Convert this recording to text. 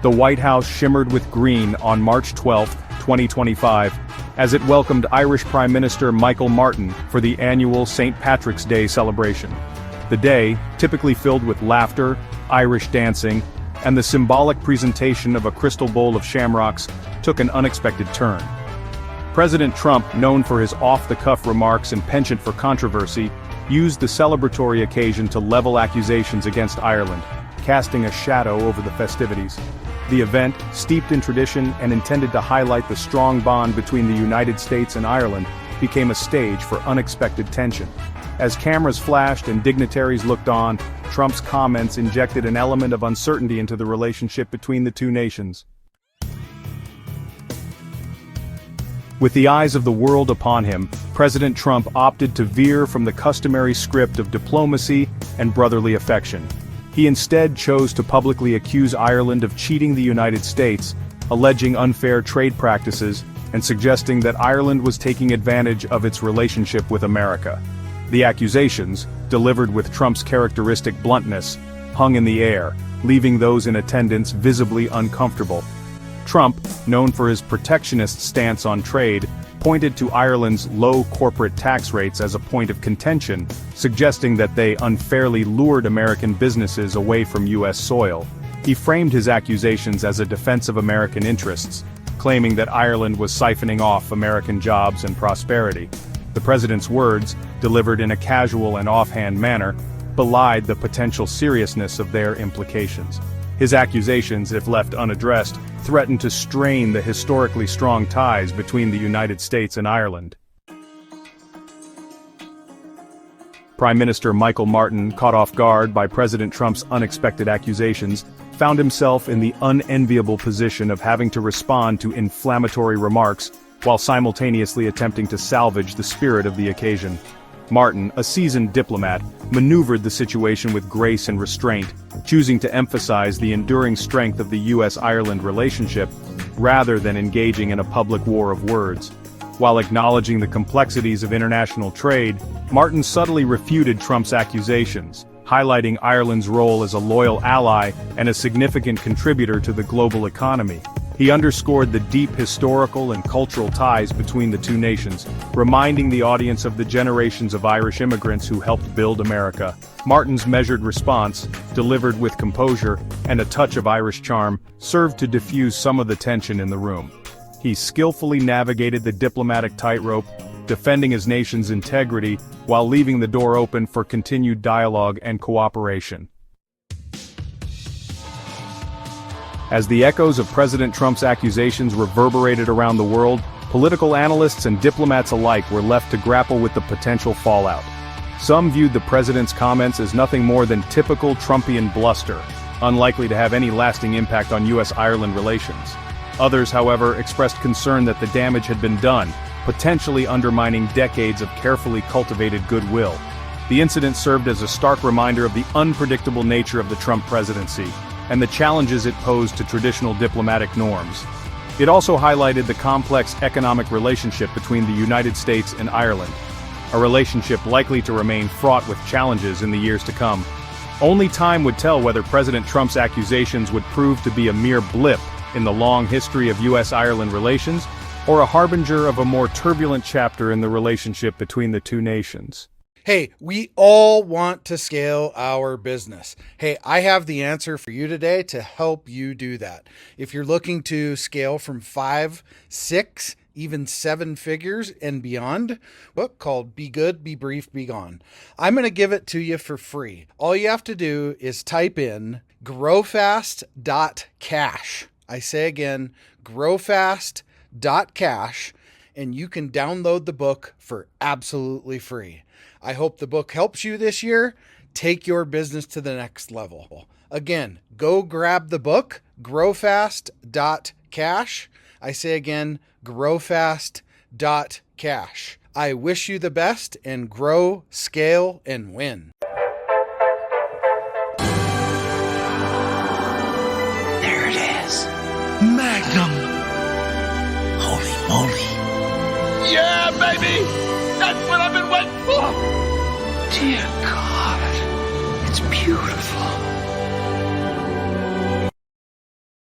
The White House shimmered with green on March 12, 2025, as it welcomed Irish Prime Minister Michael Martin for the annual St. Patrick's Day celebration. The day, typically filled with laughter, Irish dancing, and the symbolic presentation of a crystal bowl of shamrocks, took an unexpected turn. President Trump, known for his off-the-cuff remarks and penchant for controversy, used the celebratory occasion to level accusations against Ireland, casting a shadow over the festivities. The event, steeped in tradition and intended to highlight the strong bond between the United States and Ireland, became a stage for unexpected tension. As cameras flashed and dignitaries looked on, Trump's comments injected an element of uncertainty into the relationship between the two nations. With the eyes of the world upon him, President Trump opted to veer from the customary script of diplomacy and brotherly affection. He instead chose to publicly accuse Ireland of cheating the United States, alleging unfair trade practices, and suggesting that Ireland was taking advantage of its relationship with America. The accusations, delivered with Trump's characteristic bluntness, hung in the air, leaving those in attendance visibly uncomfortable. Trump, known for his protectionist stance on trade, pointed to Ireland's low corporate tax rates as a point of contention, suggesting that they unfairly lured American businesses away from U.S. soil. He framed his accusations as a defense of American interests, claiming that Ireland was siphoning off American jobs and prosperity. The president's words, delivered in a casual and offhand manner, belied the potential seriousness of their implications. His accusations, if left unaddressed, threatened to strain the historically strong ties between the United States and Ireland. Prime Minister Michael Martin, caught off guard by President Trump's unexpected accusations, found himself in the unenviable position of having to respond to inflammatory remarks while simultaneously attempting to salvage the spirit of the occasion. Martin, a seasoned diplomat, maneuvered the situation with grace and restraint, choosing to emphasize the enduring strength of the U.S. Ireland relationship, rather than engaging in a public war of words. While acknowledging the complexities of international trade, Martin subtly refuted Trump's accusations, highlighting Ireland's role as a loyal ally and a significant contributor to the global economy. He underscored the deep historical and cultural ties between the two nations, reminding the audience of the generations of Irish immigrants who helped build America. Martin's measured response, delivered with composure and a touch of Irish charm, served to diffuse some of the tension in the room. He skillfully navigated the diplomatic tightrope, defending his nation's integrity while leaving the door open for continued dialogue and cooperation. As the echoes of President Trump's accusations reverberated around the world, political analysts and diplomats alike were left to grapple with the potential fallout. Some viewed the president's comments as nothing more than typical Trumpian bluster, unlikely to have any lasting impact on U.S.-Ireland relations. Others, however, expressed concern that the damage had been done, potentially undermining decades of carefully cultivated goodwill. The incident served as a stark reminder of the unpredictable nature of the Trump presidency, and the challenges it posed to traditional diplomatic norms. It also highlighted the complex economic relationship between the United States and Ireland, a relationship likely to remain fraught with challenges in the years to come. Only time would tell whether President Trump's accusations would prove to be a mere blip in the long history of U.S.-Ireland relations, or a harbinger of a more turbulent chapter in the relationship between the two nations. Hey, we all want to scale our business. Hey, I have the answer for you today to help you do that. If you're looking to scale from 5, 6, even 7 figures and beyond, book called Be Good, Be Brief, Be Gone. I'm going to give it to you for free. All you have to do is type in growfast.cash. I say again, growfast.cash, and you can download the book for absolutely free. I hope the book helps you this year. Take your business to the next level. Again, go grab the book, growfast.cash. I say again, growfast.cash. I wish you the best and grow, scale, and win. There it is. Magnum. Holy moly. Yeah, baby! That's what I've been waiting for! Dear God, it's beautiful.